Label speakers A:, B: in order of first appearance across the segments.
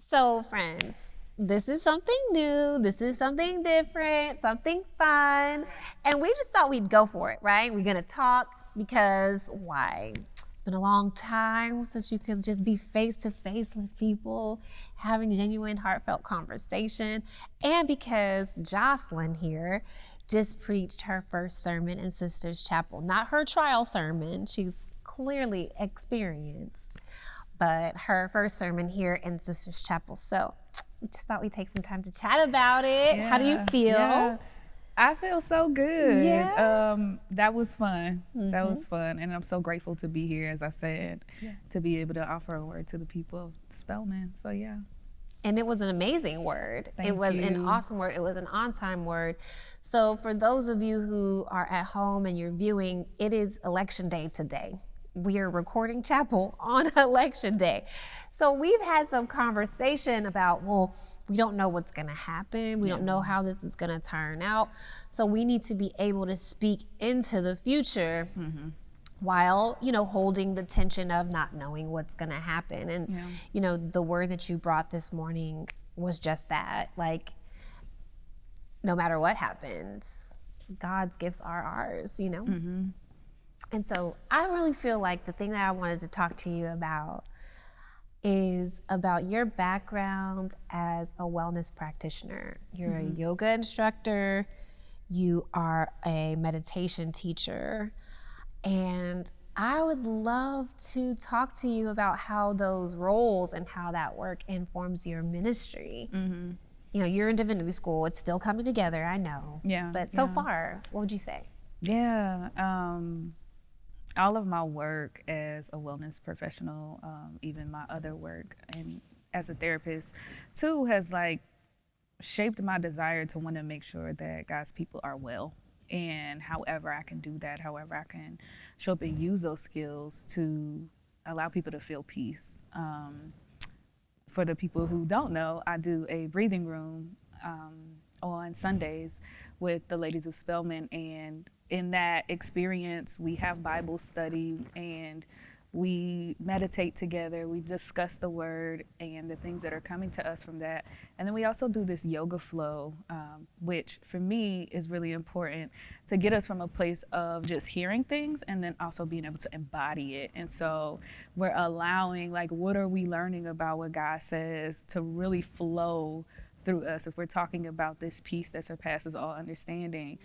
A: So, friends, this is something new. This is something different, something fun. And we just thought we'd go for it, right? We're going to talk because why? It's been a long time since you could just be face to face with people, having genuine, heartfelt conversation. And because Joselyn here just preached her first sermon in Sisters Chapel, not her trial sermon. She's clearly experienced, but her first sermon here in Sisters Chapel. So we just thought we'd take some time to chat about it.
B: Yeah,
A: How do you feel?
B: yeah. I feel so good.
A: Yeah.
B: That was fun. That was fun. And I'm so grateful to be here, as I said, to be able to offer a word to the people of Spelman. So, yeah.
A: And it was an amazing word.
B: Thank
A: It was an
B: you.
A: awesome word. It was an on-time word. So for those of you who are at home and you're viewing, it is election day today. We are recording chapel on election day. So we've had some conversation about, well, we don't know what's going to happen. We don't know how this is going to turn out. So we need to be able to speak into the future while, holding the tension of not knowing what's going to happen. And, the word that you brought this morning was just that, like, no matter what happens, God's gifts are ours, And so I really feel like the thing that I wanted to talk to you about is about your background as a wellness practitioner. You're a yoga instructor, you are a meditation teacher, and I would love to talk to you about how those roles and how that work informs your ministry. You're in divinity school, it's still coming together, I know.
B: Yeah.
A: But so far, what would you say?
B: Yeah. All of my work as a wellness professional, even my other work and as a therapist too, has shaped my desire to want to make sure that God's people are well. And however I can do that, however I can show up and use those skills to allow people to feel peace. For the people who don't know, I do a breathing room on Sundays with the ladies of Spelman, and in that experience we have Bible study and we meditate together, we discuss the word and the things that are coming to us from that, and then we also do this yoga flow, which for me is really important to get us from a place of just hearing things and then also being able to embody it. And so we're allowing, what are we learning about what God says to really flow through us. If we're talking about this peace that surpasses all understanding,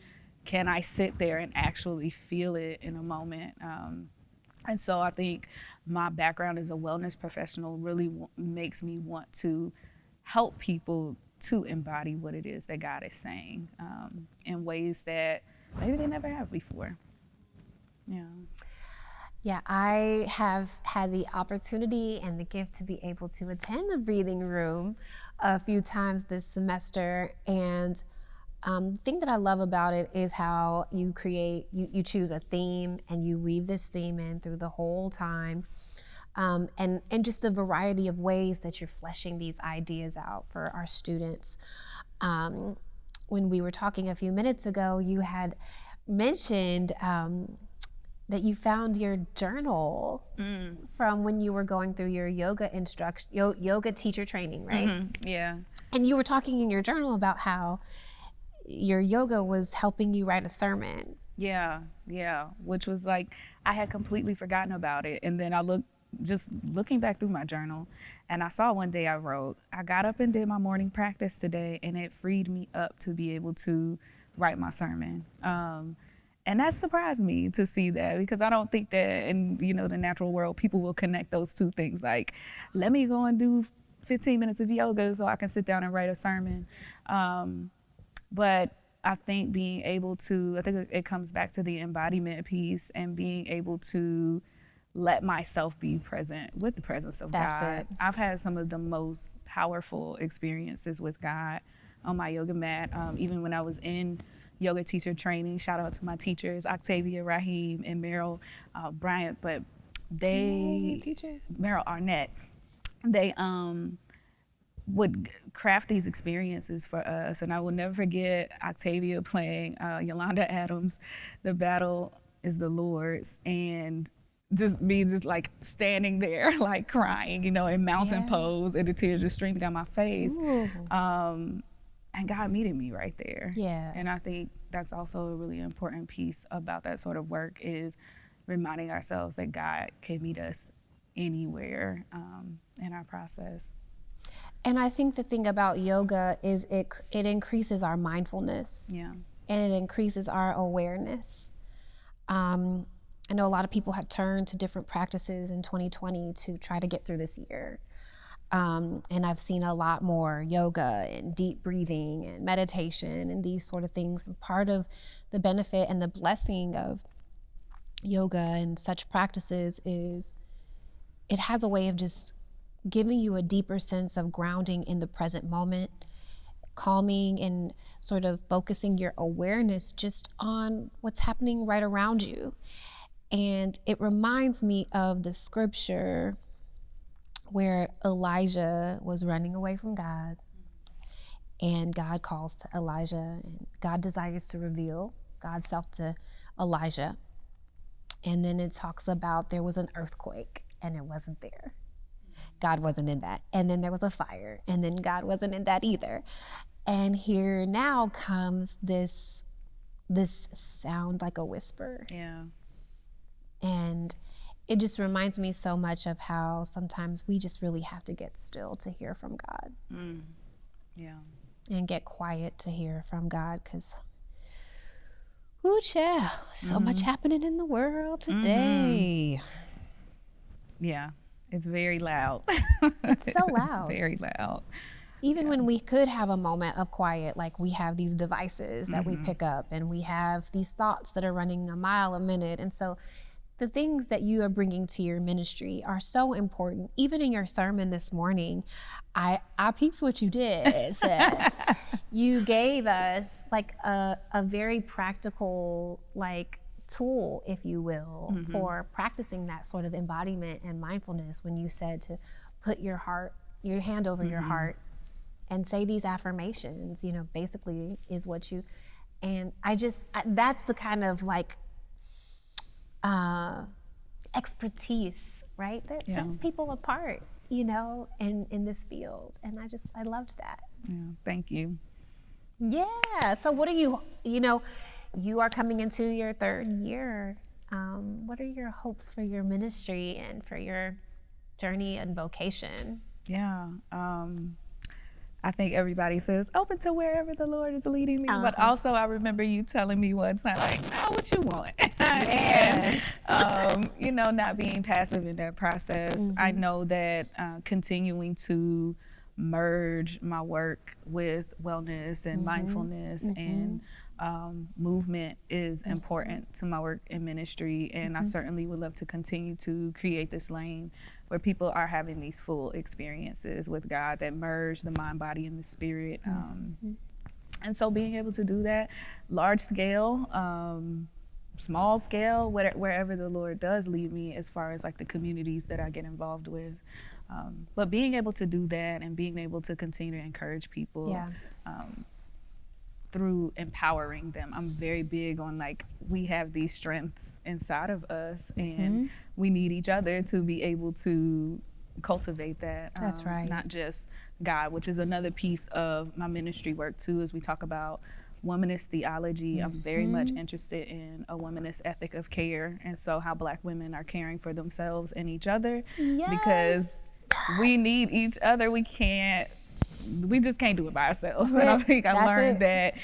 B: can I sit there and actually feel it in a moment? And so I think my background as a wellness professional really makes me want to help people to embody what it is that God is saying in ways that maybe they never have before. Yeah.
A: Yeah, I have had the opportunity and the gift to be able to attend the breathing room a few times this semester. And the thing that I love about it is how you choose a theme and you weave this theme in through the whole time. And just the variety of ways that you're fleshing these ideas out for our students. When we were talking a few minutes ago, you had mentioned that you found your journal from when you were going through your yoga teacher training, right?
B: Yeah.
A: And you were talking in your journal about how your yoga was helping you write a sermon.
B: Yeah, which was I had completely forgotten about it. And then I looking back through my journal, and I saw one day I wrote, I got up and did my morning practice today, and it freed me up to be able to write my sermon. And that surprised me to see that, because I don't think that in the natural world people will connect those two things. Let me go and do 15 minutes of yoga so I can sit down and write a sermon. But I think it comes back to the embodiment piece and being able to let myself be present with the presence of
A: That's
B: God.
A: it.
B: I've had some of the most powerful experiences with God on my yoga mat. Even when I was in yoga teacher training, shout out to my teachers, Octavia Rahim and Meryl Bryant, but Meryl Arnett, they would craft these experiences for us. And I will never forget Octavia playing Yolanda Adams' The Battle is the Lord's. And just like standing there, like crying, in mountain
A: Yeah.
B: pose, and the tears just streaming down my face.
A: Ooh.
B: And God meeted me right there.
A: Yeah.
B: And I think that's also a really important piece about that sort of work, is reminding ourselves that God can meet us anywhere in our process.
A: And I think the thing about yoga is it increases our mindfulness.
B: Yeah.
A: And it increases our awareness. I know a lot of people have turned to different practices in 2020 to try to get through this year. And I've seen a lot more yoga and deep breathing and meditation and these sort of things. And part of the benefit and the blessing of yoga and such practices is it has a way of just giving you a deeper sense of grounding in the present moment, calming and sort of focusing your awareness just on what's happening right around you. And it reminds me of the scripture where Elijah was running away from God, and God calls to Elijah, and God desires to reveal God's self to Elijah. And then it talks about there was an earthquake and it wasn't there. God wasn't in that. And then there was a fire, and then God wasn't in that either. And here now comes this sound like a whisper.
B: Yeah.
A: And it just reminds me so much of how sometimes we just really have to get still to hear from God.
B: Yeah.
A: And get quiet to hear from God, because ooh, child, so much happening in the world today.
B: Yeah. It's very loud.
A: It's so loud.
B: It's very loud.
A: Even when we could have a moment of quiet, like we have these devices that we pick up, and we have these thoughts that are running a mile a minute. And so the things that you are bringing to your ministry are so important. Even in your sermon this morning, I peeped what you did, sis. You gave us like a very practical tool, if you will, for practicing that sort of embodiment and mindfulness, when you said to put your hand over your heart and say these affirmations, basically is what you, and that's the kind of expertise, right? That sets people apart, in this field. And I loved that.
B: Yeah, thank you.
A: Yeah, so what are you are coming into your third year. What are your hopes for your ministry and for your journey and vocation?
B: Yeah. I think everybody says open to wherever the Lord is leading me. But also I remember you telling me one time, what you want? And, not being passive in that process. I know that continuing to merge my work with wellness and mindfulness and movement is important to my work in ministry, and I certainly would love to continue to create this lane where people are having these full experiences with God that merge the mind, body, and the spirit. And so being able to do that large scale, small scale, wherever the Lord does lead me, as far as the communities that I get involved with. But being able to do that and being able to continue to encourage people through empowering them. I'm very big on we have these strengths inside of us, and we need each other to be able to cultivate that.
A: That's right.
B: Not just God, which is another piece of my ministry work too, as we talk about womanist theology. I'm very much interested in a womanist ethic of care, and so how Black women are caring for themselves and each other, because we need each other. We just can't do it by ourselves. And I think I learned that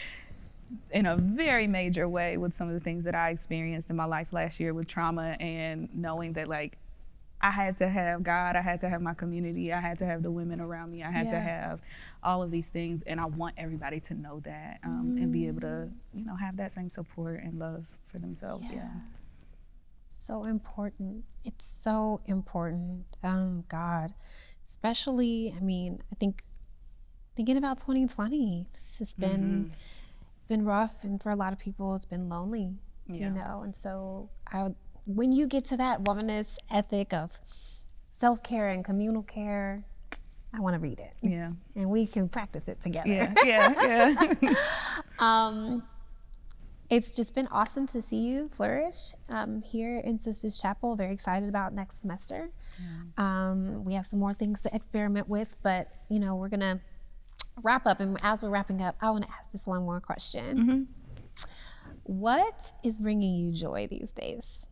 B: in a very major way with some of the things that I experienced in my life last year with trauma, and knowing that I had to have God, I had to have my community, I had to have the women around me, I had to have all of these things, and I want everybody to know that and be able to, have that same support and love for themselves.
A: So important. It's so important. God, especially, I think thinking about 2020, it's just been rough, and for a lot of people it's been lonely, and so when you get to that womanist ethic of self-care and communal care, I want to read it.
B: Yeah.
A: And we can practice it together.
B: Yeah.
A: It's just been awesome to see you flourish here in Sisters Chapel. Very excited about next semester. We have some more things to experiment with, but we're gonna wrap up. And as we're wrapping up, I want to ask this one more question. What is bringing you joy these days?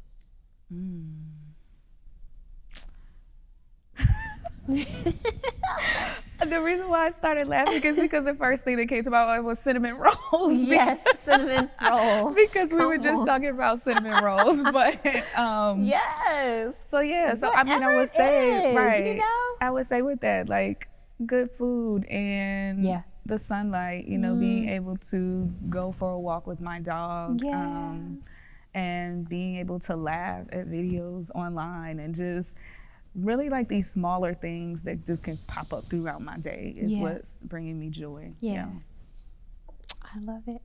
B: The reason why I started laughing is because the first thing that came to my mind was cinnamon rolls.
A: Yes, cinnamon rolls.
B: Because we were just talking about cinnamon rolls, but
A: yes.
B: So yeah, so I mean, I would say I would say with that, like good food and the sunlight, being able to go for a walk with my dog, and being able to laugh at videos online and just really like these smaller things that just can pop up throughout my day is what's bringing me joy.
A: I love it.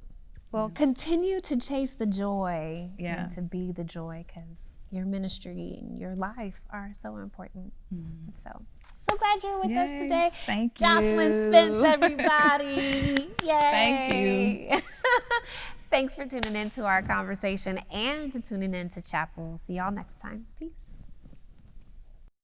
A: Well, continue to chase the joy and to be the joy, because your ministry and your life are so important. So glad you're with us today.
B: Thank you.
A: Joselyn Spence, everybody. Yay.
B: Thank you.
A: Thanks for tuning in to our conversation and to tuning in to Chapel. See y'all next time. Peace.